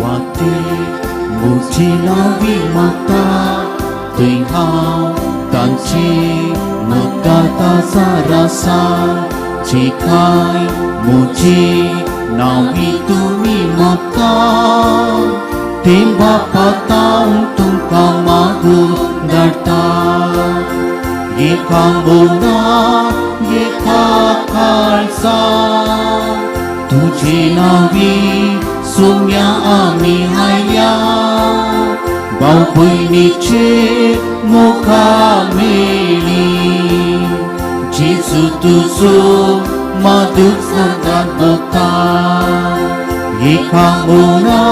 वाटे म्हजी नावी मागता थंय हांव तांची मदता आसा जी काय म्हजी नावी तुमी मागता ते बापा हांव तुमकां मागून धाडटा एका बोना एका खालसा तुझे नावी सोम्या आमी आयल्या भाव भयणीचे मुखा मेळी जेजू तुजो मादूक संगात भोगता एका बोना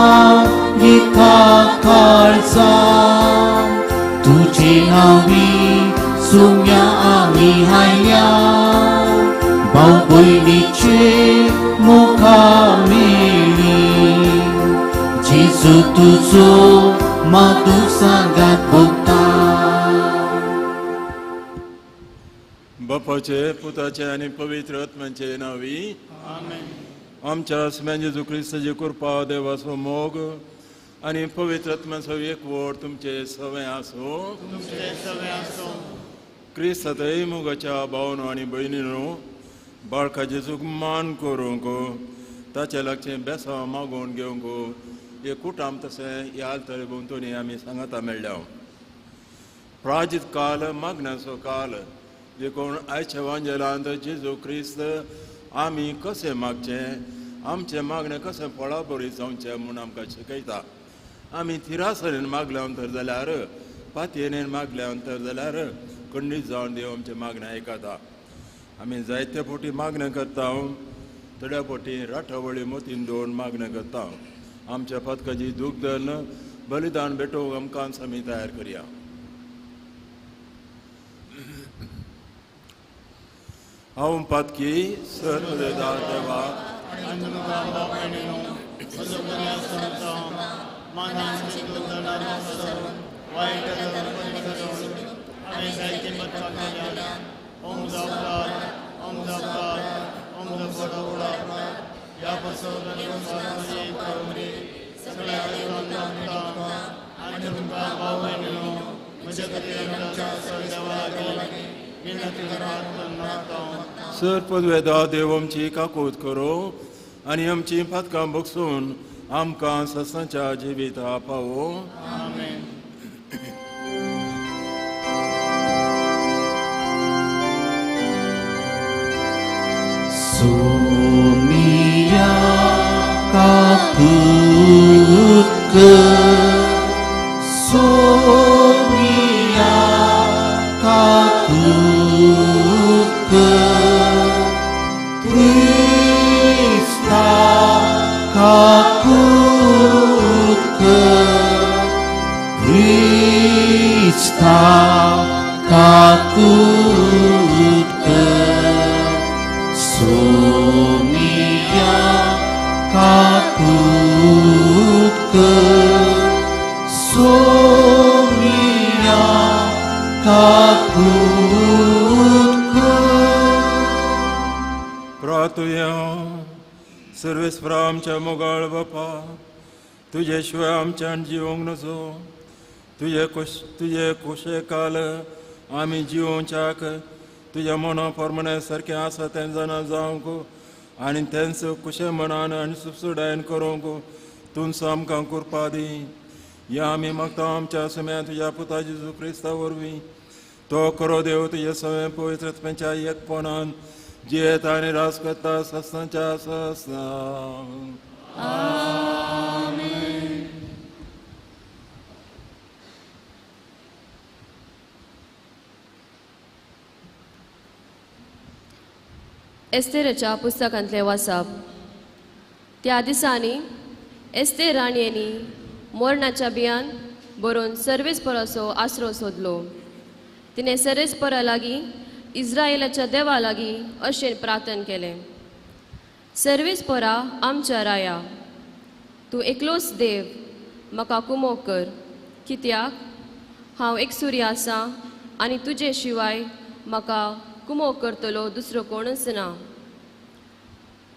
एका खालसा तुझे नावी सोम्या आमी आयल्या भाव भयणीचे मुखा मेळी जेजू तुजो मादूक सांगात भोगता बापाचे पुताचे आनी पवित्र आत्म्याचे नावी आमेन। आमच्या स्मॅन जेजू क्रिस्ताची कृपा देवाचो मोग आनी पवित्र आत्म्याचो एकवट तुमचे सवय आसो क्रिस्तातय मोगाच्या भावनो आनी भयणीनो बाळका जेजूक मान करूंक ताचे लागचे बेसांव मागून घेवंक एक कुटाम तशें ह्या आल्तरे भोंवतणी आमी सांगाता मेळ्ळ्या प्राजीत काल मागण्याचो काल देखून आयच्या वांजेलांत जेजू क्रिस्त आमी कशें मागचें आमचें मागणें कशें फळा बरी जावचें म्हूण आमकां शिकयता आमी थिरासरेन मागल्या तर जाल्यार पातयेन मागल्या तर जाल्यार खंडीत जावन देव आमचें मागणें आयकता आमी जायते फावटी मागणें करता थोड्या फावटी राठवळी मोतीन दवरून मागणें करता आमच्या पथकाची दुखदन बलिदान भेटोवंक आमकां आमी तयार करया हांव पातकी सर्वदेदा देवा सर्पद्वेदा देव आमची काकूत करो आनी आमची पथकां बगसून आमकां ससांच्या जिविता पावो आमेन। सोमिया काकूत सोमिया काकूत Krista काकूत Krista काकूत सोमिया काकूत सोमिया काकूत प्रार्थुया सर्वेस्परा आमच्या मोगाळ बापा तुझे शिवाय आमच्यान जिवंक नजो तुझे कुशे काल आमी जिवोवच्याक तुझ्या मना प्रमाणे सारकें आसा तें जाणा जावंक आनी तेंच कुशे मनान आनी सुसुडायन करूंक तुमचो आमकां कृपा दी या आमी मागता आमच्या समेत तुझ्या पुता जेजू क्रिस्ता वरवीं तो करो देव तुझे समेत पवित्र आत्म्याच्या एकपणान जियेत आनी रास करता सस्तांच्या सस्ता एस्तेराच्या पुस्तकांतले वाचप त्या दिसांनी एस्तेर राणयेनी मोरणाच्या बियान बरोवन सर्वेस्पराचो आसरो सोदलो तिने सर्वेस्परा लागीं इस्रायेलाच्या देवा लागीं अशें प्रार्थना केलें सर्वेस्परा आमच्या राया तूं एकलोच देव म्हाका कुमोग कर कित्याक हांव एकसुरी आसां आनी तुजे शिवाय म्हाका कुमोग करतलो दुसरो कोणूच ना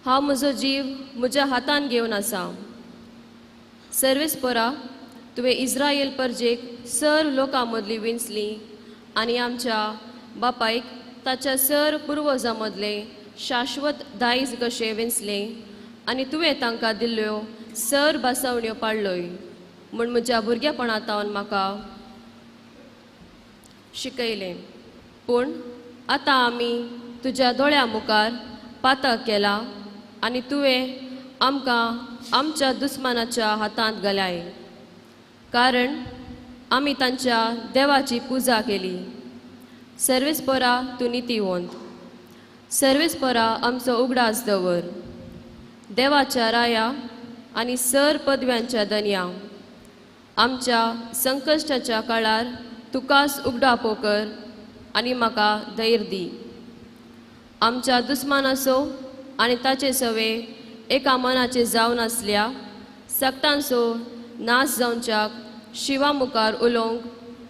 हांव म्हजो जीव म्हज्या हातान घेवन आसा सर्वेस्परा तुवें इस्रायल परजेक सर्व लोकां मदली विंचली आनी आमच्या बापायक ताच्या सर पुर्वजां मदले शाश्वत दायज कशें विंचले आनी तुवें तांकां दिल्ल्यो सर बासवण्यो पाडल्योय म्हूण म्हज्या भुरगेपणांतावन म्हाका शिकयलें. पूण आतां आमी तुज्या दोळ्या मुखार पातक केला आनी तुवें आमकां आमच्या दुस्मानाच्या हातांत घाल्याय, कारण आमी तांच्या देवाची पुजा केली. सर्वेस्परा तूं नितीवंत. सर्वेस्परा आमचो उगडास दवर. देवाच्या राया आनी सर पदव्यांच्या दनया आमच्या संकश्टाच्या काळार तुकाच उगडापो कर आनी म्हाका धैर्य दी. आमच्या दुस्मानाचो आनी ताचे सवे एका मनाचे जावन आसल्या सक्तांचो नाश जावच्याक शिवा मुखार उलोवंक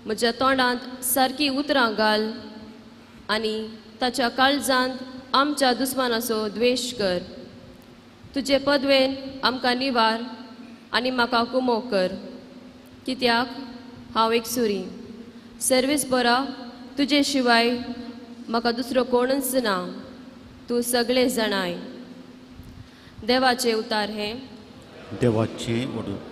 म्हज्या तोंडांत सारकी उतरां घाल आनी ताच्या काळजांत आमच्या दुस्मानाचो द्वेश कर. तुजे पदवेन आमकां निवार आनी म्हाका कुमो कर, कित्याक हांव एक सुरी. सर्वेस्परा तुजे शिवाय म्हाका दुसरो कोणूच ना. तूं सगळे जाणाय. देवाचे उतार हे देवाचे वडुकार.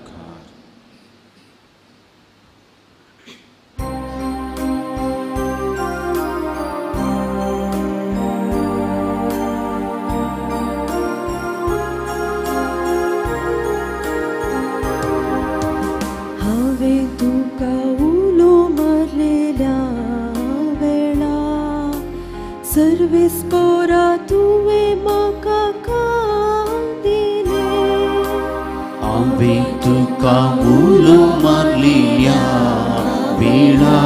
हांवें तुका उलो मारलेल्या वेळा सर्वेस्परा तुवें म्हाका दिले. हांवें तुका उलो मारलेल्या वेळा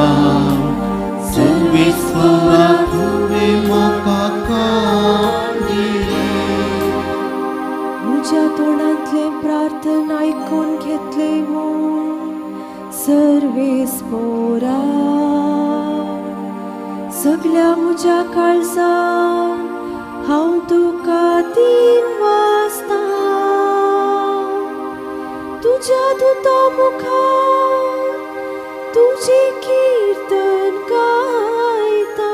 सर्वेस्परा तुवें म्हाका दिले. म्हज्या तोंडांतले प्रार्थना आयकून घेतले म्हूण सर्वेस्परा सगळ्या म्हज्या काळजान हांव तुका दिन वाजता. तुज्या दुता मुखार तुजी कीर्तन गायता.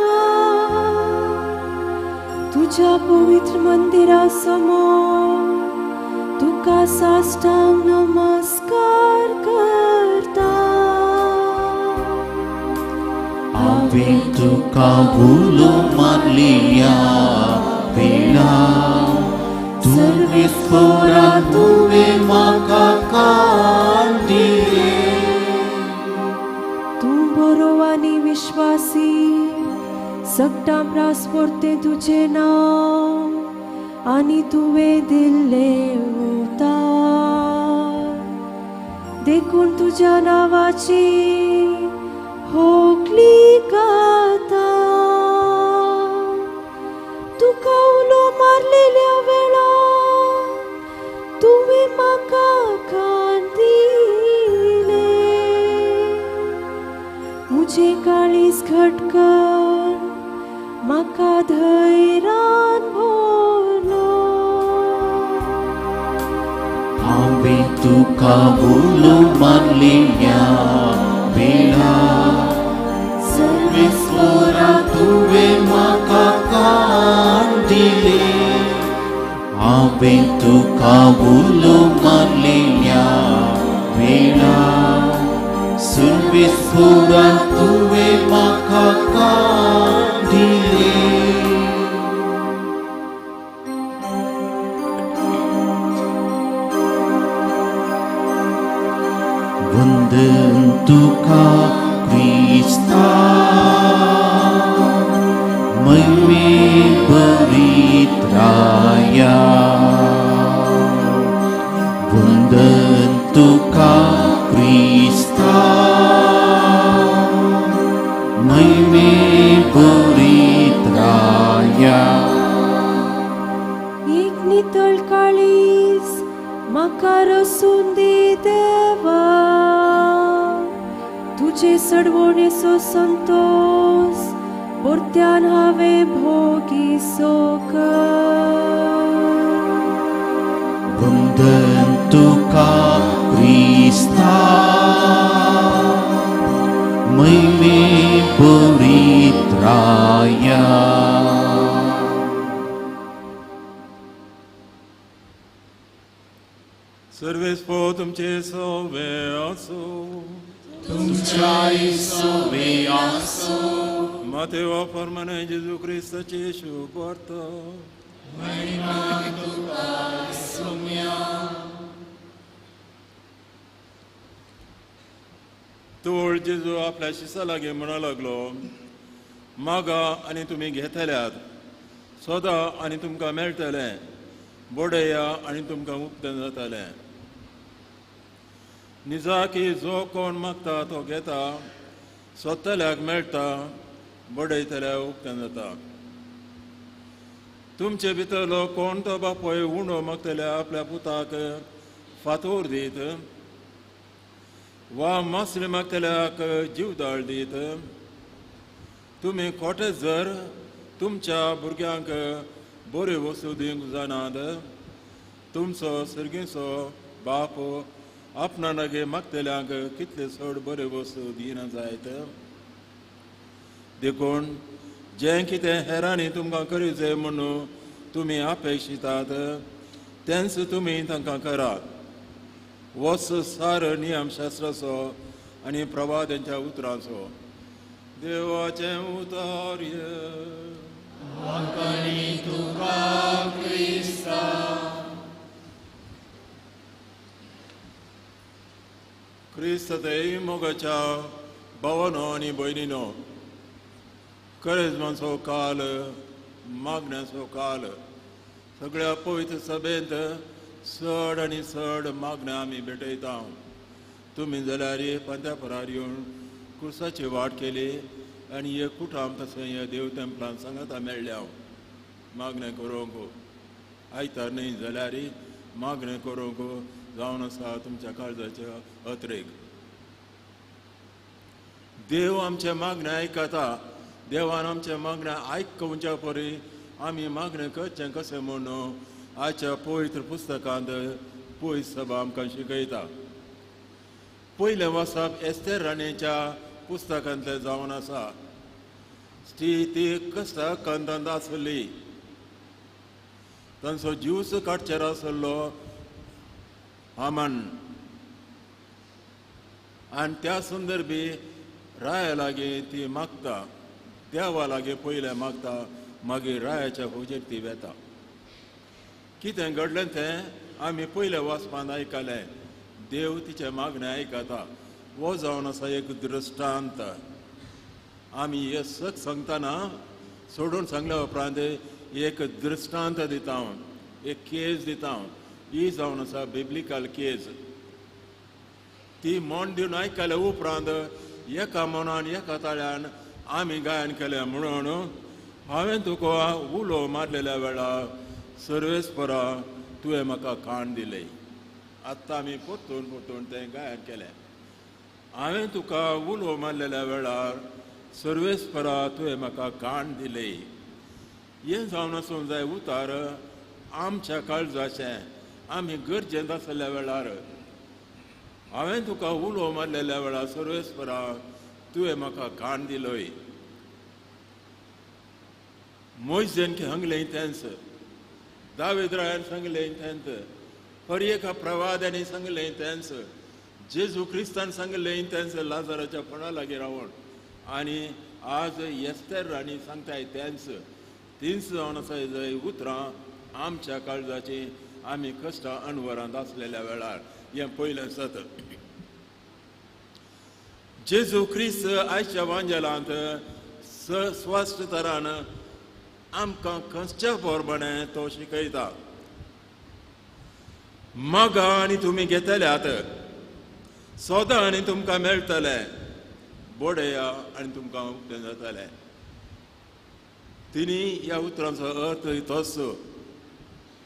तुज्या पवित्र मंदिरा समोर तुका साष्टांग नमस्कार करता. हांवें तुका उलो मारलेल्या वेळा सर्वेस्परा तुवें म्हाका दिले. तूं बरो आनी विश्वासी, सकटां प्रासपोरते तुजे नांव आनी तुवें दिल्ले उतार. देखून तुज्या नांवाची होगली गाता. तुका उलो मारलेल्या वेळा तुवें म्हाका दिले. मुझे काळीज घट कर, म्हाका धैर्यान भरलो. हांवें तुका उलो मारलेल्या वेळा सर्वेस्परा तुवें म्हाका दिले. हांवें तुका उलो मारलेल्या वेळा सर्वेस्परा तुवें म्हाका दिले. वंदन तुका क्रिस्ता, महिमे भरीत राया. वंदन तुका क्रिस्ता, महिमे भरीत राया. एक नितळ काळीज म्हाका रसून दे देवा. तुजे सडवणेचो संतोष परत्यान हांवें भोगीचो कर. वंदन तुका तुमचे सोवे असो तुमच्याही सोबे आसो Mateo परमने जेजू ख्रिस्ताचे शुभ अर्थ तोळ जेजू आपल्या शिसा लागी म्हणा लागलो मागा आनी तुमी घेतल्यात सोदा आनी तुमकां मेळटले बोडया आनी तुमकां उक्तें जातलें निजा की जो कोण मागता तो घेता सोदतल्याक मेळटा बडयतल्याक उक्तें जाता तुमचे भितरलो कोण तो बापोय उणो मागतल्या आपल्या पुताक फातोर दीत वा मासले मागतल्याक जीवदाळ दीत तुमी खोटे जर तुमच्या भुरग्यांक बऱ्यो वस्तू दिवंक जाणात तुमचो सर्गीचो बाप आपणा नगे मागतल्यांक कितले चड बऱ्यो वस्तू दिना जायत देखून जें कितें हेरांनी तुमकां करूचें म्हणून तुमी अपेक्षितात तेंच तुमी तांकां करात वस सार नियमशास्त्राचो आनी प्रवाद्यांच्या उतरांचो देवाचें उतार्य क्रिस्त ते मोगाच्या भावानो आनी भयणीनो करेजमाचो काल मागण्याचो काल सगळ्या पवित्र सभेंत चड आनी चड मागण्या आमी भेटयता तुमी जाल्यार पंत्या परार येवन क्रुसाची वाट केली आनी एक कुटाम तशें हे देव तेंपलांत सांगाता मेळ्ळ्या मागणें करूंक आयतार न्ही जाल्यार मागणें करूंक जावन आसा तुमच्या काळजाच्या अत्रेक देव आमचे मागणें आयकता देवान आमचे मागणें आयकूंच्या परी आमी मागणें करचें कशें म्हणून आयच्या पवित्र पुस्तकांत पयस सभा आमकां शिकयता पयलें वाचप एस्तेर राणेच्या पुस्तकांतलें जावन आसा ती कश्टा कंदांत आसली तांचो ज्यूस काडचेर आसलो हामान आनी त्या संदर्भी राया लागीं ती मागता देवा लागीं पयलें मागता मागीर रायाच्या हुजेर ती वेता कितें घडलें तें आमी पयलें वाचपांत आयकलें देव तिचें मागणें आयकता हो जावन आसा एक दृश्टांत आमी हे सक सांगतना सोडून सांगल्या उपरांत एक दृश्टांत दिता एक केस दिता ही जावन आसा बिब्लिकल केस ती मोन दिवन आयकल्या उपरांत एका मनान एका ताळ्यान आमी गायन केलें म्हणून हांवें तुका उलो मारलेल्या वेळार सर्वेस्परा तुवें म्हाका खाण दिली आत्तां आमी परतून तें गायन केलें हांवें तुका उलो मारलेल्या वेळार सर्वेस्परा तुवें म्हाका खाण दिली हें जावन आसूंक जाय उतार आमच्या काळजाचें आमी गरजेंत आसलेल्या वेळार हांवें तुका उलो मारलेल्या वेळार सर्वेस्परा तुवें म्हाका खाण दिलोय मोइजेन सांगलें तेंच दावीद रायान सांगलें तेंच पर्येका प्रवाद्यांनी सांगलें तेंच जेजू क्रिस्तान सांगलें तेंच लाजाराच्या फणा लागीं रावून आनी आज एस्तेर राणी सांगताय तेंच तींच जावन आसा जंय उतरां आमच्या काळजाची आमी कश्टां अणवरांत आसलेल्या वेळार हें पयलें सत जेजू क्रिस्त आयच्या वांजेलांत स्पश्ट तरान आमकां खंयच्या पोरपणें तो शिकयता मागा आनी तुमी घेतल्यात सोदा आनी तुमकां मेळटलें बोडया आनी तुमकां उक्तें जातलें तिनी ह्या उतरांचो अर्थ तोच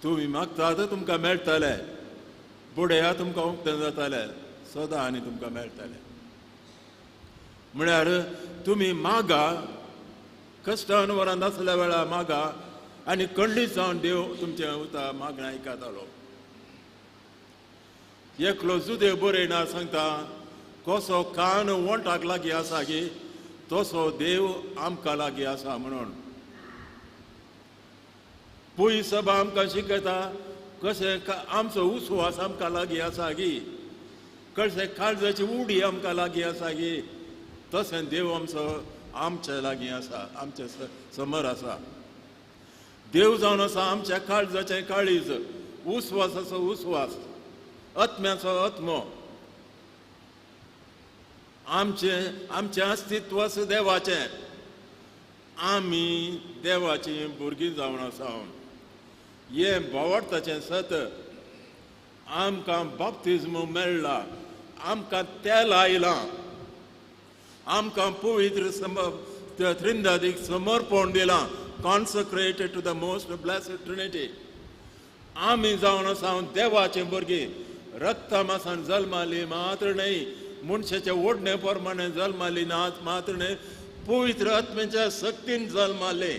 तुमी मागतात तुमकां मेळटलें बोडया तुमकां उक्तें जातलें सोदा आनी तुमकां मेळटलें म्हळ्यार तुमी मागा कश्टान वरांत आसल्या वेळार मागा आनी खंडीत जावन देव तुमचें उतर मागणें आयकतालो एकलो जुदेव बरयणार सांगता कसो कान वोंटाक लागीं आसा की तसो देव आमकां लागीं आसा म्हणून पुय सभा आमकां शिकयता कशें आमचो उसवास आमकां लागीं आसा की कळसे काळजाची उडी आमकां लागीं आसा गी तशें देव आमचो आमच्या लागीं आसा, आमच्या समोर आसा. देव जावन आसा आमच्या काळजाचें काळीज, उस्वासाचो उस्वास, आत्म्याचो आत्मो. आमचें अस्तित्व देवाचें. आमी देवाची भुरगीं जावन आसा. हे भावार्थाचें सत. आमकां बाप्तिस्म मेळ्ळा, आमकां तेल आयलां, आमकां पवित्र त्रिंदादीक समर्पण दिलां, consecrated to the most blessed trinity. आमी जावन आसा देवाचें भुरगीं. रक्ता मासान जल्माली मात्र न्हय, मनशाच्या ओडणे प्रमाणे जल्माली मात्र न्हय, पवित्र आत्म्याच्या शक्तीन जल्माले.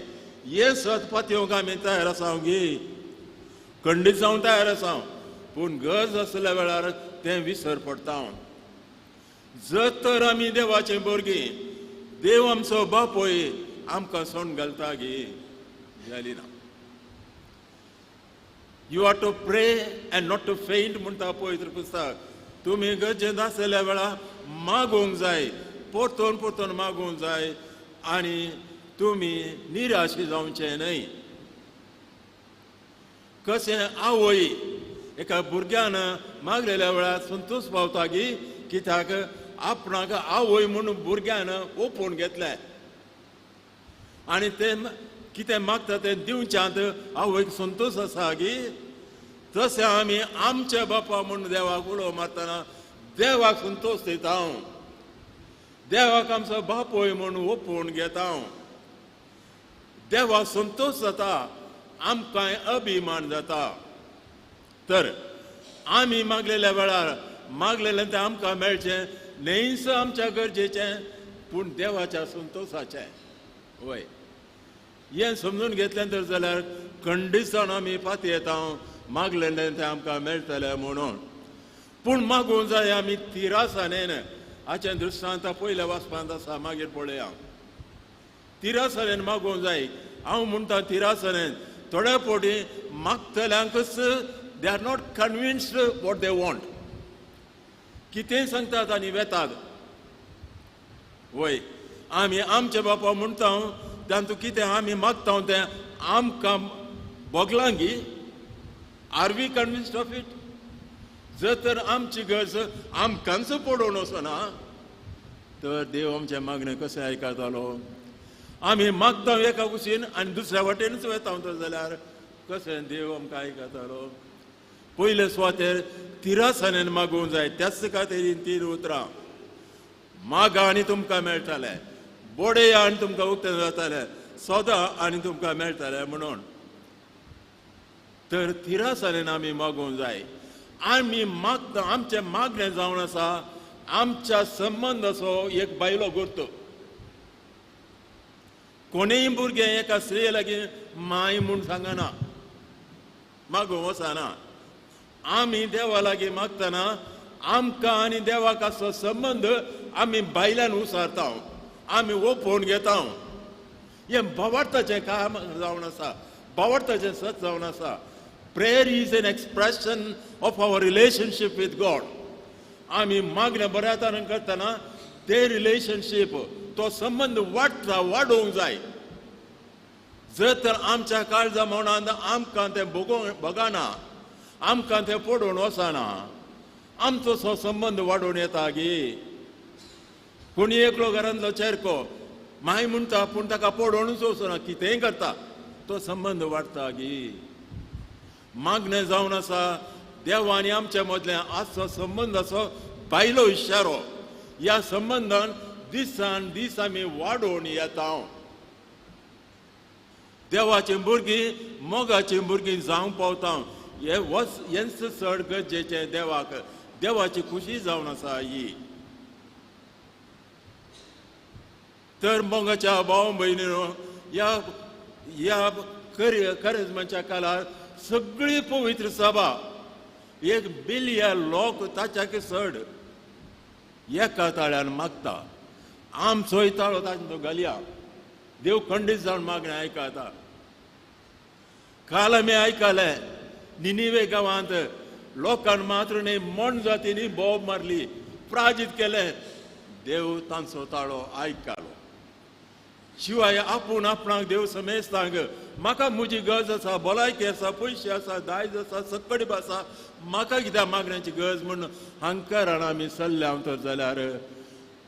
हे सत पातयोंक आमी तयार आसा गी, खंडीत जावन तयार आसा. पूण गरज आसल्या वेळार तें विसर पडटा. जर तर आमी देवाचें भुरगीं, देव आमचो बापोय आमकां सोण घालता गी, जाली ना. यू आर टू प्रे एंड नॉट टू फेंट म्हणटा पवित्र पुस्तक. तुमी गरजेन आसल्या वेळार मागोवंक जाय, परतून परतून मागोवंक जाय, आनी तुमी निराशी जावचें न्हय. कशें आवय एका भुरग्यान मागलेल्या वेळार संतोश पावता गी, कित्याक आपणाक आवय म्हणून भुरग्यान ओपून घेतलें आनी तें कितें मागता तें दिवच्यांत आवयक संतोश आसा गी. तशें आमी आमच्या बापा म्हणून देवाक उलो मारतना देवाक संतोश दिता. देवाक आमचो बापोय म्हणून ओपून घेता. देवाक संतोश जाता, आमकां अभिमान जाता. तर आमी मागलेल्या वेळार मागलेलें तें आमकां मेळचें न्हयच आमच्या गरजेचें, पूण देवाच्या संतोशाचें. वय हें समजून घेतलें तर जाल्यार खंडीत जावन आमी फाटी येता, मागलेलें तें आमकां मेळटलें म्हणून. पूण मागूंक जाय आमी तिरासानेन. हाचें दृश्टांत पयल्या वाचपांत आसा, मागीर पळया. तिरासानेन मागोवंक जाय. हांव म्हणटा तिरासानेन. थोड्या फावटी मागतल्यांकच they are not convinced what they want. कितेंय सांगतात आनी वेतात. वय आमी आमचे बापा म्हणटा, तातूंत कितें आमी मागता तें आमकां बोगलांगी. Are we convinced of it? जर तर आमची गरज आमकांच पडोवन वचना, तर देव आमचें मागणें कशें आयकतालो? आमी मागता एका कुशीन आनी दुसऱ्या वाटेनच वता तर जाल्यार कशें देव आमकां आयकतालो? पयले सुवातेर तिरासानेन मागोवंक जाय. त्याच खातीर 3 उतरां. मागा आनी तुमकां मेळटलें, बोडया आनी तुमकां उक्तें जातलें, सोदा आनी तुमकां मेळटलें म्हणून. तर तिरासानेन आमी मागोवंक जाय. आमी मागता आमचें मागणें जावन आसा आमच्या संबंदाचो एक बायलो गुर्त. कोणेय भुरगें एका स्त्रीये लागीं माय म्हूण सांगना, मागोवंक वचना. आमी देवा लागीं मागतना आमकां आनी देवाक आसलो संबंद आमी बायल्यान उसारता, आमी ओपोवन घेता. हें भावार्थाचें काम जावन आसा, भावार्थाचें सत जावन आसा. Prayer is an expression of our relationship with God. आमी मागणें बऱ्या तरेन करतना ते रिलेशनशीप, तो संबंद वाडोवंक जाय. जर तर आमच्या काळजा मनांत आमकां तें बगना, आमकां तें पडोवन वचना, आमचो सो संबंद वाडोवन येता गी. कोणी एकलो घरांतलो चेरको माय म्हणटा पूण ताका पडोवनूच वचना, कितेंय करता, तो संबंद वाडटा गी. मागणें जावन आसा देवा आनी आमच्या मदलें आजचो संबंदाचो बायलो इशारो. ह्या संबंदान दिसान दीस आमी वाडोवन येता. देवाचीं भुरगीं मोगाचीं भुरगीं जावंक पावता. हेंच चड गरजेचें देवाक. देवाची खुशी जावन आसा ही. तर मोगाच्या भाव भयणीनो, ह्या करिज्माच्या काळार सगळी पवित्र सभा 1 बिलियन लोक ताच्याक चड एका ताळ्यान मागता. आमचोय ताळो तांचो घालया. देव खंडीत जावन मागणें आयकता. काल आमी आयकलें निनिवे गांवांत लोकांनी मात्र न्ही मन जातींनी बोब मारली, प्राजीत केलें. देव तांचो ताळो आयकलो. शिवाय आपूण आपणाक देव समेस्तांक म्हाका म्हजी गरज आसा, भलायकी आसा, पयशे आसा, दायज आसा, सकडीब आसा, म्हाका कित्याक मागण्याची गरज म्हूण हंकारान आमी सल्ल्या तर जाल्यार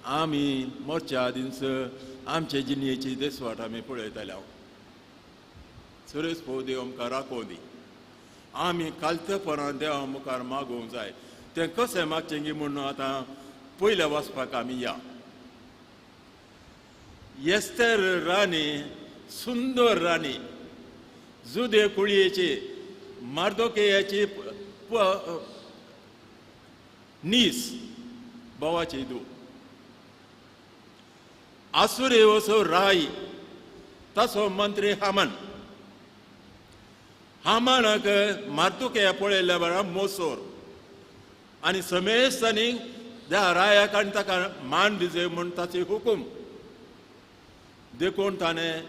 आमी मोरच्या आदींच आमचे जिणयेची देसवाट आमी पळयतले. सुरेश पो देव आमकां राखो दी. आमी कालतेपणान देवा मुखार मागोवंक जाय. तें कशें मागचें गी म्हूण आतां पयल्या वचपाक आमी या. एस्तेर राणी, सुंदर राणी, जुदे कुळयेची, मार्दोकेयाची नीस, बोवाची दू. आसुरे वसो राई, तसो मंत्री हामान. हामानाक मार्दोकेया पळयल्या वेळार मोसोर आनी समेस्तांनी त्या रायाक आनी ताका मान दिजे म्हूण ताची हुकूम देखून ताणें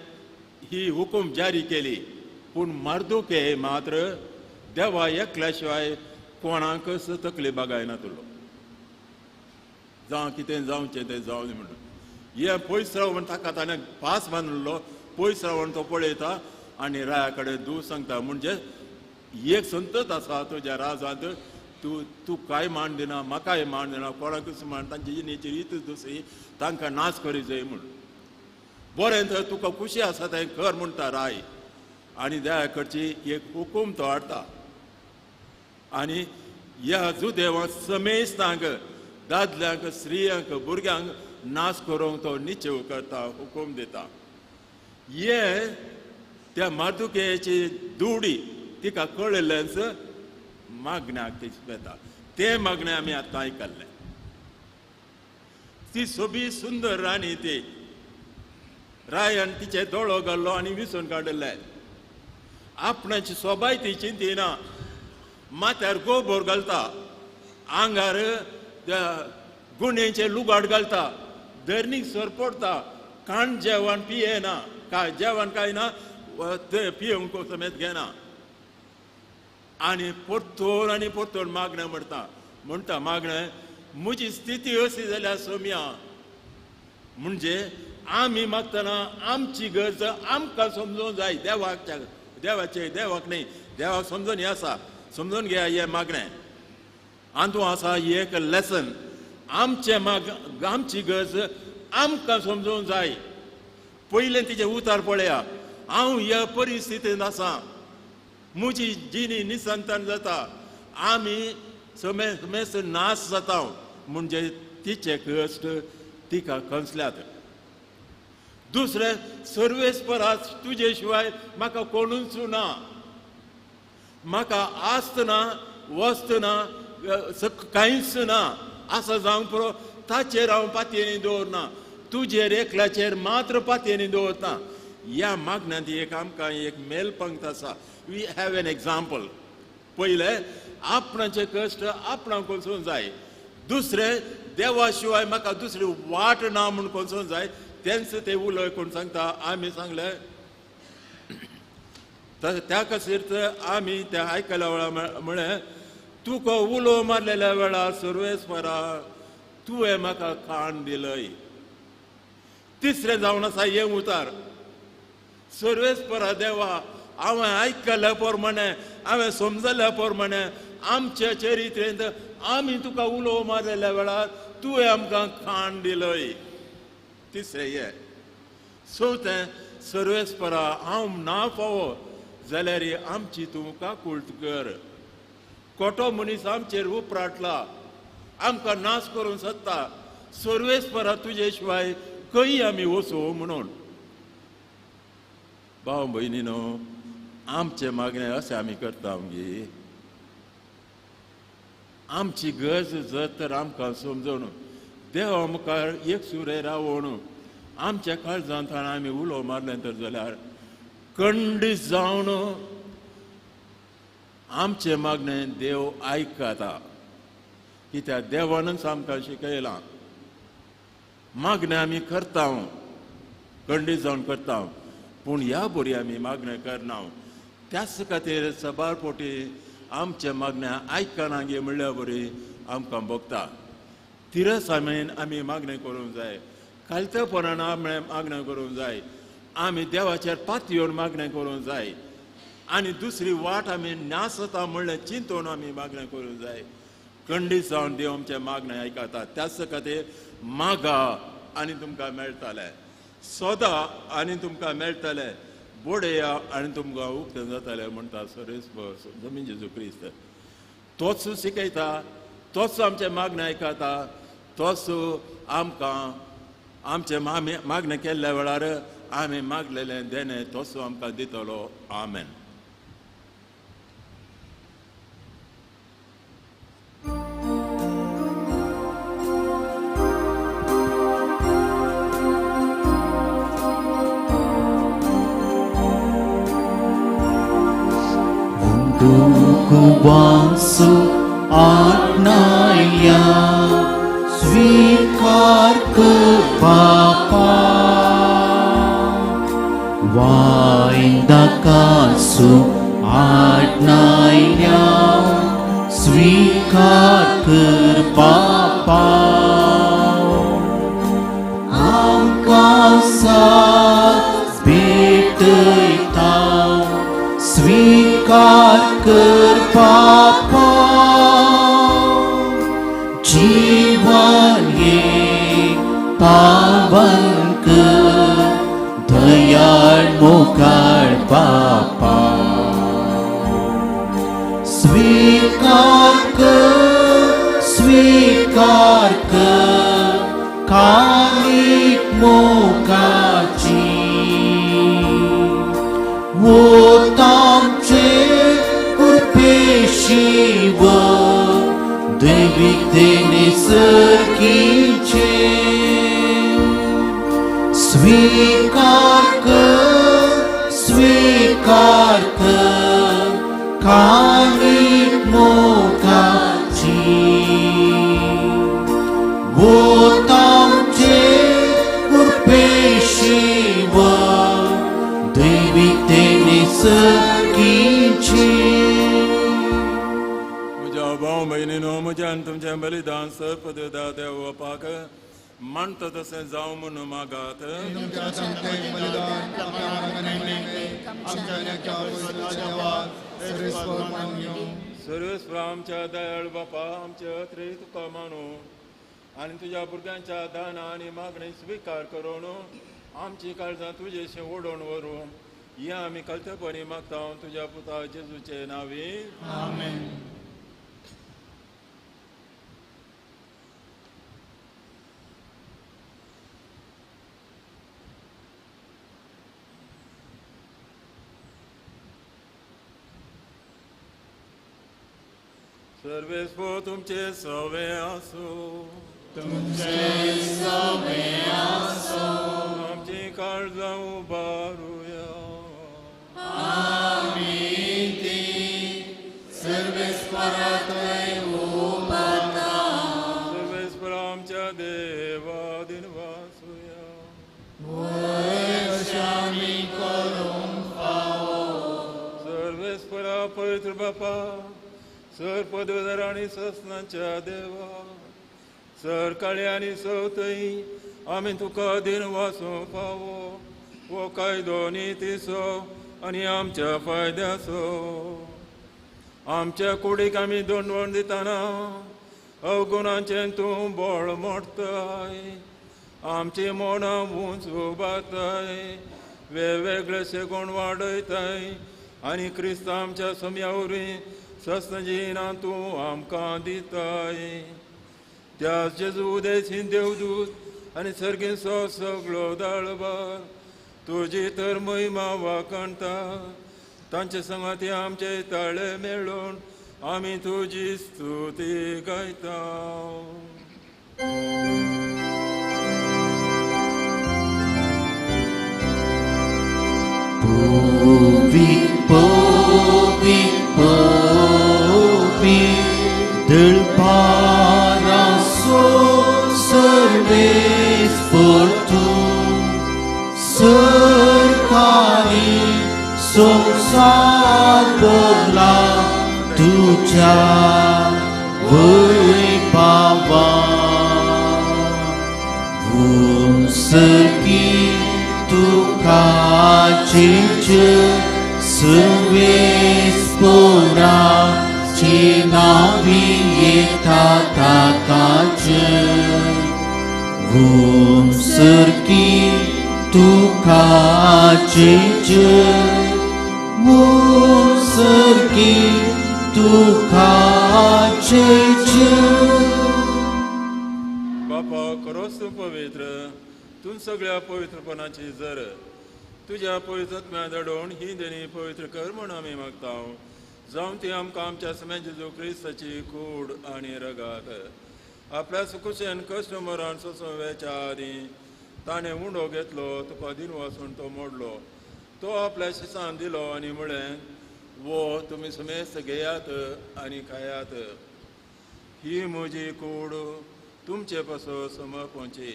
ही हुकूम जारी केली. पूण मार्दोकेय मात्र देवा एकल्या शिवाय कोणाकच तकली बागायनातलो. जावं कितें जावचें तें जावं म्हणून हे पयस रावन ताका ताणें पास बांदलो. पयस रावन तो पळयता आनी राया कडेन दूख सांगता. म्हणजे एक संतत आसा तुज्या राजांत, तूं कांय मान दिना, म्हाकाय मान दिना, कोणाकच मान, तांची जिणेची रीत दुसरी, तांकां नाच करी जाय म्हूण. बरें तर तुका खुशी आसा तें कर म्हणटा राय. आनी देवा कडची एक हुकूम तो हाडटा. आनी ह्या जुदेवांक समेस्तांक, दादल्यांक, स्त्रियांक, भुरग्यांक नाच करूंक तो निश्चय करता, हुकूम दिता. हे त्या मार्दोकेयाची दुडी तिका कळयलेंच मागण्याक ती येता. ते मागणें आमी आतां आयकल्लें. ती सोबी सुंदर राणी ती रायान तिचे दोळो घाल्लो आनी विसरून काडले. आपणाची सोबाय ती चिंतिना, माथ्यार गोबोर घालता, आंगार गुणेचे लुगाड घालता, धरणीक सरपडता, काण जेवण पियेना, जेवण काय ना ते पियेवंक समेत घेना. आनी परतोर मागणें म्हणटा मागणें म्हजी स्थिती अशी जाल्यार सोम्या. म्हणजे आमी मागतना आमची गरज आमकां समजूंक जाय. देवाक न्ही, देवाक समजून हें आसा, समजून घेया हें मागणें. हातूंत आसा एक लेसन. आमची गरज आमकां समजूंक जाय. पयलें तिचें उतार पळया. हांव ह्या परिस्थितींत आसा, म्हजी जिणी निसंतान जाता, आमी समेस्त नाश जाता. म्हणजे तिचे कश्ट तिका कंसल्यात. दुसरें, सर्वेस्परास तुजे शिवाय म्हाका कोणूच ना. म्हाका आस्त ना, वस्त ना, कांयच ना. आसा जावंक पुरो ताचेर हांव पातयेनी दवरना, तुजेर एकल्याचेर मात्र पातयेनी दवरता. ह्या मागण्यांत एक आमकां एक मेल पंक्त आसा. We have an example. पयलें, आपणाचे कश्ट आपणाक कोसोवंक जाय. दुसरें, देवा शिवाय म्हाका दुसरी वाट ना म्हूण कोसोवंक जाय. तेंच ते उलय कोण सांगता. आमी सांगलें त्या खातीर आमी तें आयकल्या वेळार म्हळें, तुका उलो मारलेल्या वेळार सर्वेस्परा तुवें म्हाका खाण दिलय. तिसरें जावन आसा हें उतार. सर्वेस्परा देवा, हांवें आयकल्या प्रमाणे, हांवें समजल्या प्रमाणे आमच्या चरित्रेंत आमी तुका उलो मारलेल्या वेळार तुवें आमकां खाण दिलय. तिसरें हें. चवथें, सर्वेस्परा हांव ना फावो जाल्यार आमची तूं काकूळट कर. खोटो मनीस आमचेर उपराटला, आमकां नाश करूंक सोदता. सर्वेस्परा तुजे शिवाय खंय आमी वचूं म्हणून. भाव भयणीनो, आमचे मागणें अशें आमी करता गे. आमची गरज जर तर आमकां समजून देवा मुखार एक सुरे रावून आमच्या काळजांत आमी उलो मारलें तर जाल्यार खंडीत जावन आमचे मागणें देव आयकता. कित्याक देवानच आमकां शिकयलां. मागणें आमी करता, खंडीत जावन करता, पूण ह्या बरी आमी मागणें करना. त्याच खातीर सबार पोटी आमचे मागण्या आयकना गे म्हणल्या बरी आमकां भोगता. तिरसामेन आमी मागणी करूंक जाय, कालतेपणान आमी मागणी करूंक जाय, आमी देवाचेर पात येवन मागणी करूंक जाय, आनी दुसरी वाट आमी नासता म्हणलें चिंतून आमी मागणी करूंक जाय. खंडीत जावन देव आमचे मागणे आयकता. त्याच खातीर मागा आनी तुमकां मेळटलें, सोदा आनी तुमकां मेळटलें, बोडया आनी तुमकां उक्तें जातलें म्हणटा सर्वेस्वर जमीन जेजू क्रिस्त. तोच शिकयता, तोच आमचे मागणे आयकता, तोच आमकां आमचे मागणे केल्ल्या वेळार आमी मागलेलें देणें तोच आमकां दितलो. आमेन. Kubansu atnaya svikar ke Bapa, vaindakasu atnaya svikar ke Bapa, angkasat beteita स्वीकार कर पापा, जीवन ये पावन कर दयाळ मोकाळ पापा. स्वीकार कर कालिक मोकाची वो तामचे कृपेशी व दैविक देणे सर्गीचे. स्वीकार कर कालिक मोकाची वो तामचे कृपेशी व दैविक देणे सर्गीचे. म्हज्या भाव भयणीनो, म्हज्यान तुमचें बलिदान सर्पदेवता देवपाक मानता तशें जावं म्हूण मागात. सर्वेस्वर आमच्या दयाळ बापा, आमचे अत्रे तुका मानू आनी तुज्या भुरग्यांच्या दाना आनी मागणी स्विकार करून आमची काळजां तुजेशी ओडून व्हरून हें आमी कलतेपणी मागता तुज्या पुता जेजूचे नांवी. आमेन. सर्वेस्वर तुमचे सवे आसूं, आमची काळजां उबारुया. सर्वेस्वर आमच्या देवा दिनवासुया. सर्वेस्वर पवित्र बापा, सर पदवीधर आनी ससनांच्या देवा, सर काळी आनी सवतई आमी तुका दिन वाचूं फावो. वो कायदो नितीचो आनी आमच्या फायद्याचो. आमच्या कुडीक आमी दंडवण दितना अवगुणांचें तूं बोळ मोडटाय. आमची मोनां उंच उबारताय, वेगवेगळेशे गुण वाडयताय आनी क्रिस्त आमच्या समयावरी सस्न जिना तूं आमकां दिताय. त्या जेजू उदेशी देवदूत आनी सर्गीचो सगळो दळबार तुजी तर महिमा वाकणटा. तांचे संगाती आमचे ताळे मेळून आमी तुजी स्तुती गायता. Dulparaso serves por tu sercani sonsar berla tu देवाच्या वळी पावा सर्गी तुकाचे सर्वेस पोराचे नावी येता ताकाचे सर्गी तुकाचे सर्गी तुकाचे बापा करोस तूं पवित्र तूं सगळ्या पवित्रपणाची जर तुझ्या पवित्रत्म्या दडोवन ही देणी पवित्र कर म्हूण आमी मागता जावं ती आमकां आमच्या समेत जेजू क्रिस्ताची कूड आनी रगात आपल्या सुकुशेन कश्ट मरण सोंसोवच्या आदीं ताणें उंडो घेतलो तुका दिन वाचून तो मोडलो तो आपल्या शिसान दिलो आनी म्हळें वो तुमी समेस्त घेयात आनी खायात ही म्हजी कूड तुमचे पासो समर्पणची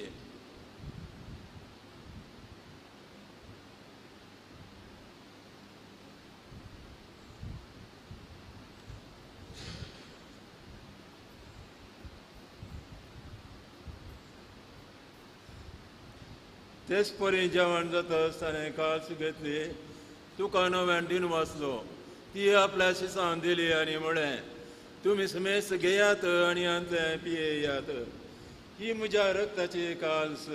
तेच परी जेवण जाताच ताणें कास घेतली तुका नव्यान दिन वाचलो ती आपल्या शिसान दिली आनी म्हळें तुमी समेस्त घेयात आनी आंतले पियेयात ही म्हज्या रक्ताची काल्स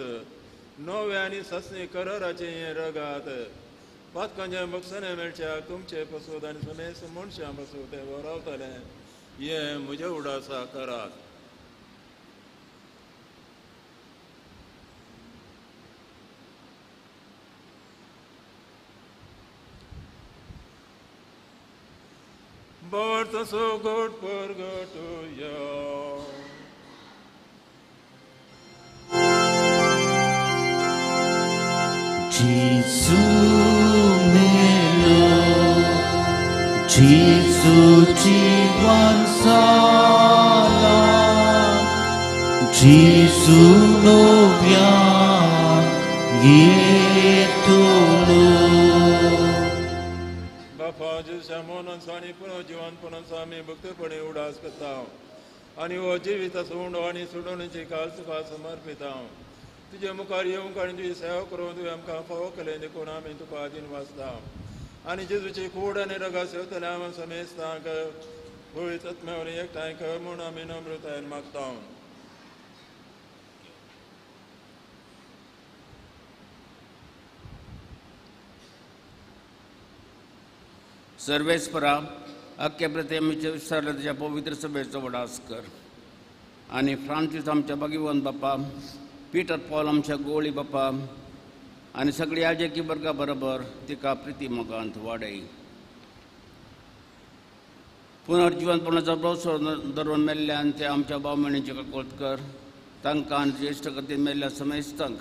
नवे आनी ससणी कराराचे रगात पातकांचे बक्षणे मेळच्या तुमचे पसूद आनी समेस्त मनशां पसूद ते वरावतले हे म्हज्या उडासा करात But so good purgatorio. Jesus melo, Jesus jiwan sala, Jesus novia yetolo. मनसानी पुनः जीवन पुनसामी भक्तपणे उडास करता आनी हो जिवीत सोडून आनी सोडोवणेची काल तुका समर्पित तुजे मुखार येवंक आनी तुजी सेवा करून तुवें आमकां फावो केलें देखून आमी तुका आदीन वाचता आनी जेजूची कूड आनी रगा सेवतले आमी समेस्तांक पवित्र आत्म्यावर एकठांय कर म्हूण आमी नम्रतायेन मागता सर्वेस्परा अख्ख्या प्रतिमेचे विस्तारला त्याच्या पवित्र सभेचो वडास कर आणि फ्रांसीस आमच्या भगिवन बापा पीटर पॉल आमच्या गोळी बापा आणि सगळी याजकी वर्गा बरोबर तिका प्रिती मोगांत वाडय पुनर्जीवनपणाचा भरोसो धरून मेल्ल्यान ते आमच्या भावमणीचे काकोत कर तांकां आनी ज्येश्ठ गतीन मेल्ल्या समेस्तांक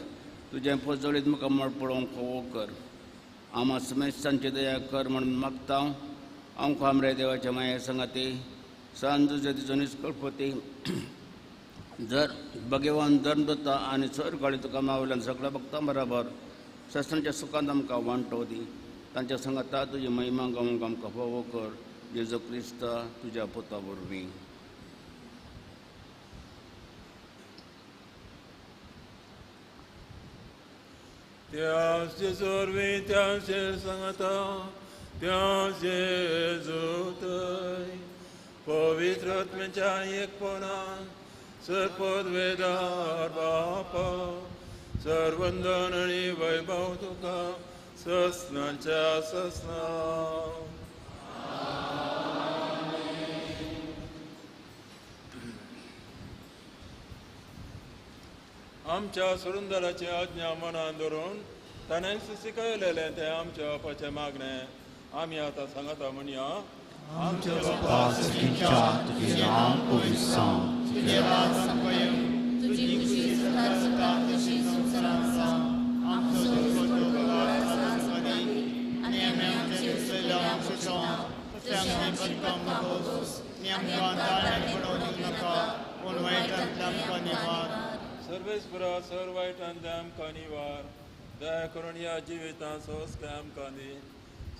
तुजें पोजोळीत म्हाका मळ पळोवंक फोव कर आम्हा समेस्तांची दया कर म्हणून मागता आमकां आमरे देवाच्या माये संगाती सांज तिचो निश्कळपती जर भगवान धर्म दत्ता आनी चड काळी तुका मावयल्यान सगळ्या भक्तां बरोबर शस्त्रांच्या सुखांत आमकां वांटो दी तांच्या संगाता तुजी महिमा गावंक आमकां फोव कर जेजू क्रिस्ता तुज्या पुता वरवीं त्याच जेजूरवी त्याच सांगता त्याच जेजूतय पवित्र आत्म्याच्या एकपणान सरपद वेदार बापा सर्वंदन आणि वैभव तुका ससनांच्या ससना आमच्या सुरुंदराची आज्ञा मनान धरून ताणें शिकयलेलें तें आमच्या बापाचें मागणें आमी आतां सांगता म्हणया आमच्या बापा सगळ्यांच्या तुझे नाम पवित्र सांग तुझे राज संपय तुझी खुशी सदा सदा तशी संसारांत सांग आमचो जोडतो पगार सांगपदी आनी आमी आमचे विसरल्या आमच्या आमची बदकाम नकोस नी आमकां दाळ्यान पडोवंक नाका पूण वायटांतल्यान आमकां निवार सर्वेस्परा सर वायटांतल्यान आमकां निवार दया करून ह्या जिवितांत सोंस्कार आमकां दी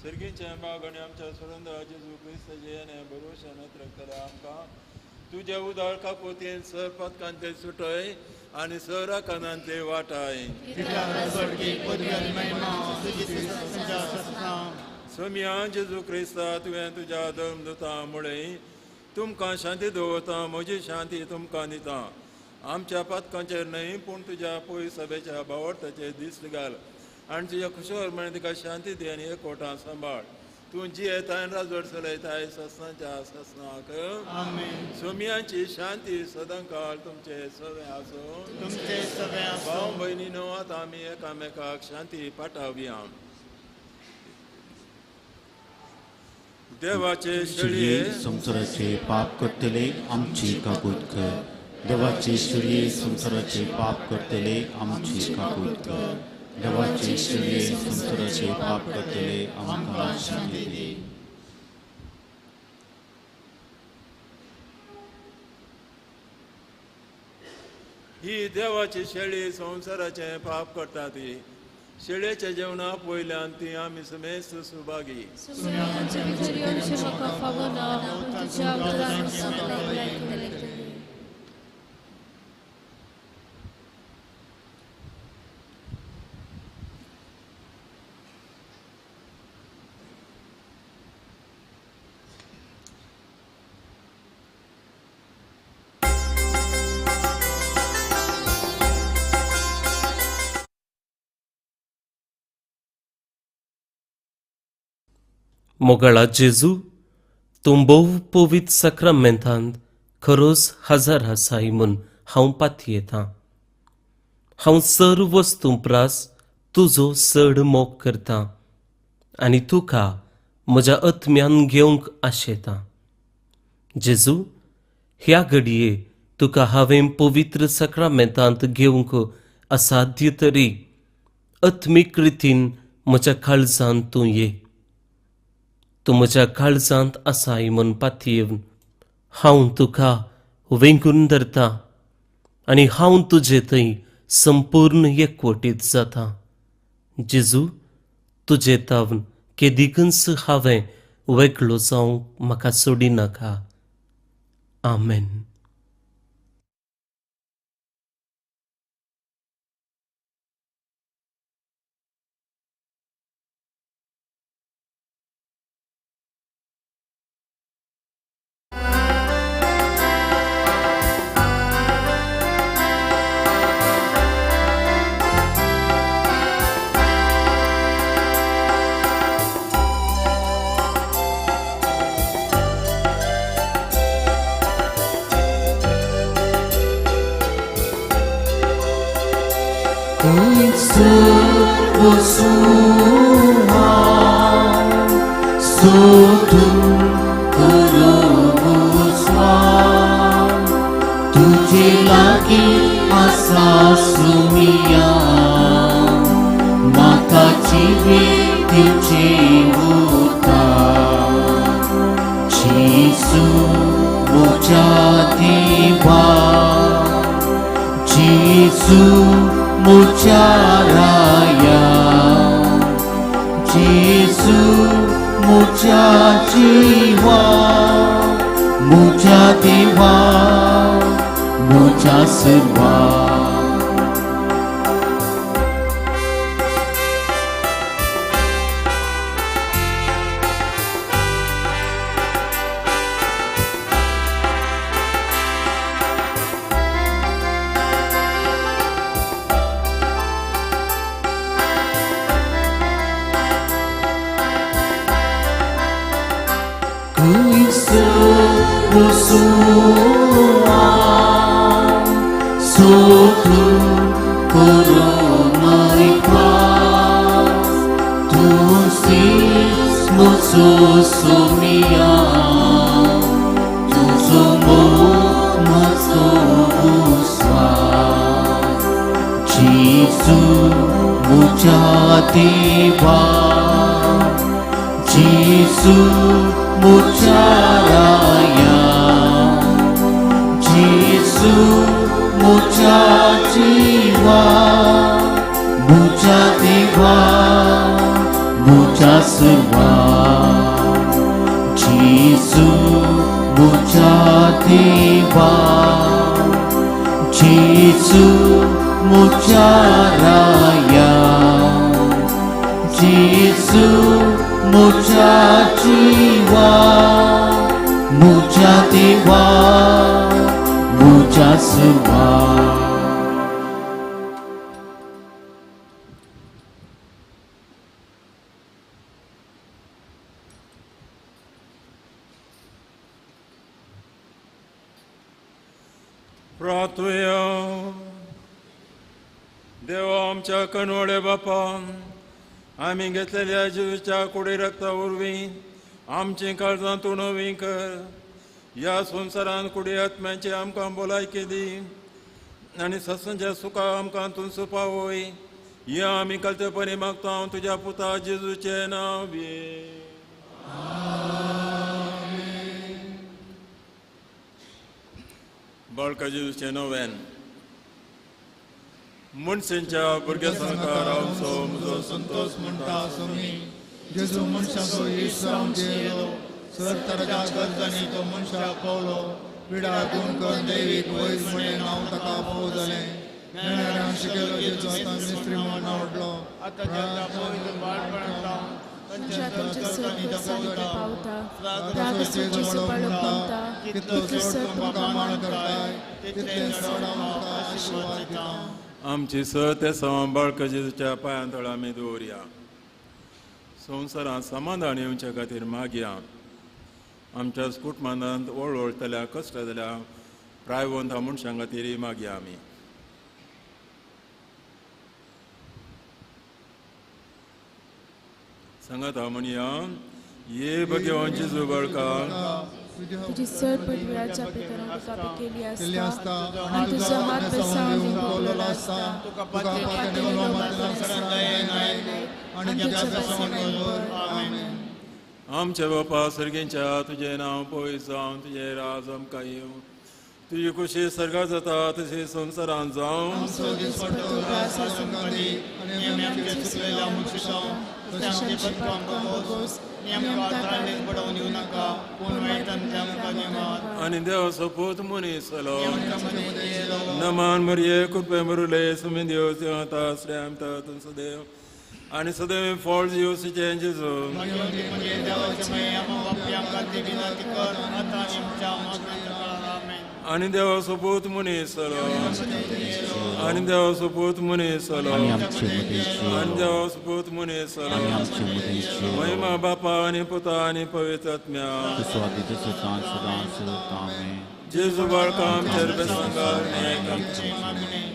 सर्गीचे मागणी आमच्या सुरंदा जेजू क्रिस्ताचे येणे भरोशान रखतले आमकां तुझ्या उदाळका पोतयेन सर पथकांतले सुटय आनी सरा कानांतले वाटाय सोम्या जेजू क्रिस्ता तुवें तुज्या धर्मदुता मुळे तुमकां शांती दवरता म्हजी शांती तुमकां दिता आमच्या पथकांचेर न्हय पूण तुज्या पळय सभेच्या भावार्थाचेर दिश्ट घाल आनी तुज्या खुशाल म्हण तिका शांती दी आनी एकवटां सांबाळ तूं जी येताय राजवट चलयताय ससनाच्या ससनाक सोम्यांची शांती सदांकाळ तुमचे सवे आसूं भाव भयणीनो आतां आमी एकामेकाक शांती पाठवया देवाचे शेळये संसाराचे पाप करतले आमची काकूट कर देवाचे शेळये संसाराचे पाप करतले आमची काकूट कर देवाचे शेळये संसाराचे पाप करतले आमकां शांती दी ही देवाची शेळी संसाराचे पाप करता ती शेळयेच्या जेवणा पयल्यान ती आमी समेस्त सुभागी मोगळा जेजू तूं भोव पवित्र सक्रामेंतांत खरोच हजर आसाय म्हूण हांव पातयेतां हांव सर्व वस्तू प्रास तुजो चड मोग करतां आनी तुका म्हज्या आत्म्यान घेवंक आशेतां जेजू ह्या घडये तुका हांवें पवित्र सक्रामेंतांत घेवंक असाध्य तरी आत्मीक रितीन म्हज्या काळजांत तूं ये तूं म्हज्या काळजांत आसाय म्हूण पातयेवन हांव तुका वेंगून धरतां आनी हांव तुजे थंय संपूर्ण एकवटीत जाता जेजू तुजे तावन केदिकच हांवें वेगळो जावंक म्हाका सोडिनाका आमेन तुझे लागी आसा सुमिया म्हाका जिवीत दिवचे होता जेजू म्हज्या देवा जेजू म्हज्या राया जेजू म्हज्या जिवा म्हज्या देवा म्हज्या सर्वा देवा जेजू म्हज्या राया जेजू म्हज्या जिवा म्हज्या देवा मुझा सुवार जेसु मुझा देवा जेसु मुझा राया जेसु मुझा जीवा मुझा देवा मुझा सुवार प्रार्थूया. देवा आमच्या कनवडे बापा, आम्ही घेतलेल्या जीवाच्या कुडी रक्ता उरवी आमची काळजां तूं नवी कर. या संवसारान कुडी आत्म्याची आमकां भलायकी दी आनी सत्संच्या सुखा आमकां तूं सुपावय. या आमी कळतेपणी मागता तुज्या पुता जेजूचे नांवे. बाळका जेजूचे नव्यान मनशेंच्या भुरग्या संकार हांवचो म्हजो संतोष म्हणटा सोमी जेजू मनशाचो येशू आमचे येलो सर तराच्या गरजांनी तो मनशाक पावलो पिडा गुण कर दैवीक वैज म्हणें नांव ताका फोव जालें मेणाऱ्यान शिकेलो जेजू आतां मिस्त्री म्हूण आवडलो आतां पवित्र बाळपणांतलो आमची सत बाळका जेजूच्या पांयां तळ आमी दवरया. संवसारांत समाधान येवच्या खातीर मागया. आमच्या कुटुंबांत वळवळतल्या कश्ट जाल्या प्रायवंत मनशां खातीर मागया आमी. सांगात म्हणया ये भगवान जेजू बाळका तुझी सर पडव्याच्या पितरां तुका केली आसता आनी तुजो हात प्रसाद भोगलेलो आसता तुका पातळी आनी तुज्या प्रसंग आमेन. आमचे बापा सर्गेंच्या तुझे नांव पवित्र जावं तुझे राज आमकां येवं तुजी खुशी सर्गार जाता तशी संवसारांत जावं. आनी देव सोपूत मनीस जालो नमान मरये कृपे मरुले सुमी देव आता श्रेम तुमचो देव आनी सदैव फळ दिवसीचे जेजू आनी देव सोपूत मनीस जालो आनी देव सोपूत मनीस जालो आनी देव सोपूत मनीस जालो. महिमा बापा आनी पुता आनी पवित्र आत्म्या जेजू बाळका आमचेर बेसंगार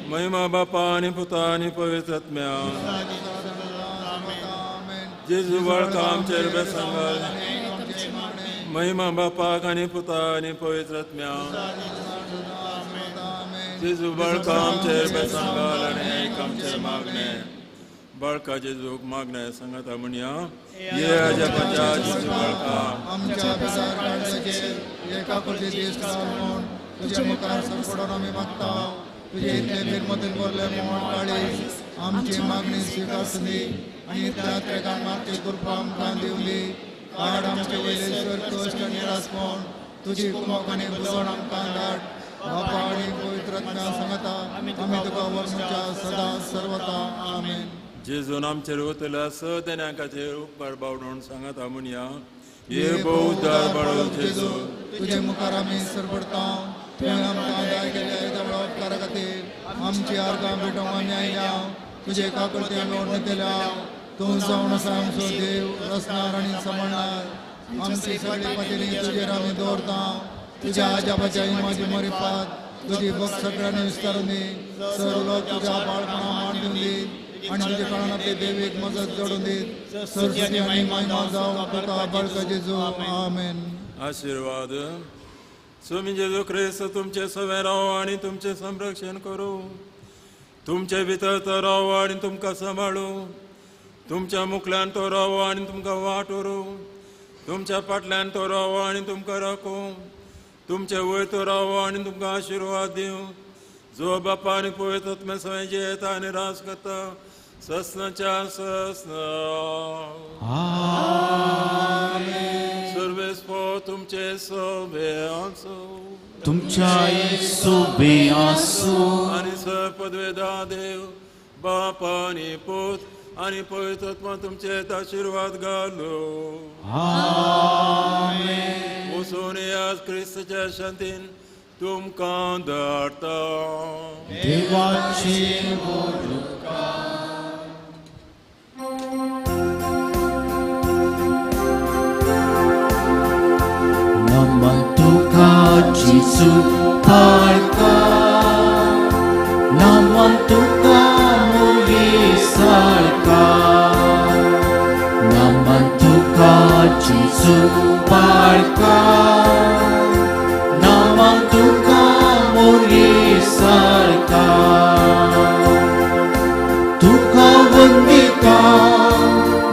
महिमा बापा आनी पुता आनी पवित्र आत्म्या जेजू बाळका आमचेर बेसंगार महिमा बापाक आनी पुता आनी पवित्र आत्म्या जेजू बाळका आमचेर बेसंगार आनी एक आमचेर मागणे. बाळका जेजूक मागणे सांगाता म्हणया ये अजपाच्या जेजू बाळका आमच्या बेजार काळजाचेर एका कुळचे दिस म्हूण तुजे मुखार सरपडून आमी मागता. तुजे इतले बिरमतीन भरले मोहन काळीज आमची मागणी स्विकारसुनी आनी त्या त्रेकान मागची कृपा आमकां दिवली. काड आमचे वयलेश्वर कश्ट निरासपण तुजी कुमक आनी बुजवण आमकां धाड. बापा आनी पवित्र आत्म्या सांगता आमी तुका वर्णच्या सदा सर्वता आमेन. जेजून आमचेर वतल्या सदेण्या खातीर उपकार बावडून सांगाता म्हणया ये बहुदार बाळो जेजू तुजे मुखार आमी सरपडता. तुवें आमकां जाय केल्या त्या उपकारा खातीर आमची आर्गां भेटोवंक आमी आयल्या. तुजे काकुळते आमी ओडून केल्या. तूं जावन आसा आमचो देव रचणार आनी सांबाळणार. आमची सगळी पातळी तुजेर आमी दवरता. तुज्या आजापाच्या इमाची मरिपात तुजी भक्त सगळ्यांनी विस्तारून दी. सर्व लोक तुज्या बाळपणा मान दिवन दी आनी तुजे काळांतली देवीक मजत जोडून दी. सरस्वती आनी महिमा जावं तुका बाळका जेजू आमेन. आशीर्वाद. स्वामी जेजू ख्रिस्त तुमचे सवे रावो आनी तुमचे संरक्षण करू. तुमचे भितर तो रावो आनी तुमकां सांबाळू. तुमच्या मुखल्यान तो रावो आनी तुमकां वाटोरू. तुमच्या फाटल्यान तो रावो आनी तुमकां राखूं. तुमचे वयर तो रावो आनी तुमकां आशिर्वाद दिवं. जो बापा आनी पवित्र आत्म्या सवय जेता आनी रास करता ससनाच्या ससना सर्वेस्पो तुमचे सोबे आसो तुमच्या सोबे आसो आणि सपदवेदा देव बाप आणि पूत आणि पवित्र आत्मा तुमचे आशीर्वाद घालो वचून आज क्रिस्ताच्या शांतीन तुमकां धाडटा देवाचे नमन तुका जिसू पालका नमन तुका मुली सारका नमन तुका जिसू पालका नमन तुका मुली सारका तुका वंदिता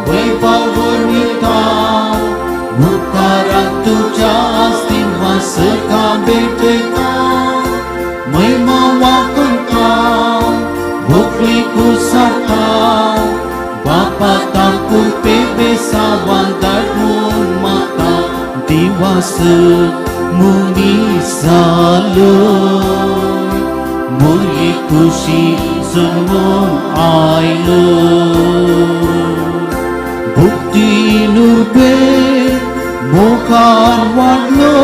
वैभवनिता मुखारात तुझ्या सिंहासका भेटता महिमा वाकता भोकळी कुसाता बापा ताकून पेबे सावान दाटून माता दिवास मुनी सालो मुली खुशी जन्मून आयलो भुक्तीनुर्भे मोकार वाढलो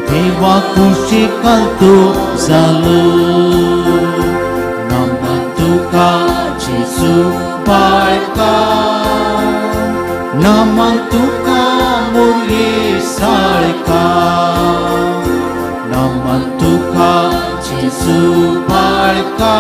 देवा खुशी कालतो जालो नमन तुका जेजू बाळका नमन तुका मुली साळका नमन तुका जेजू बाळका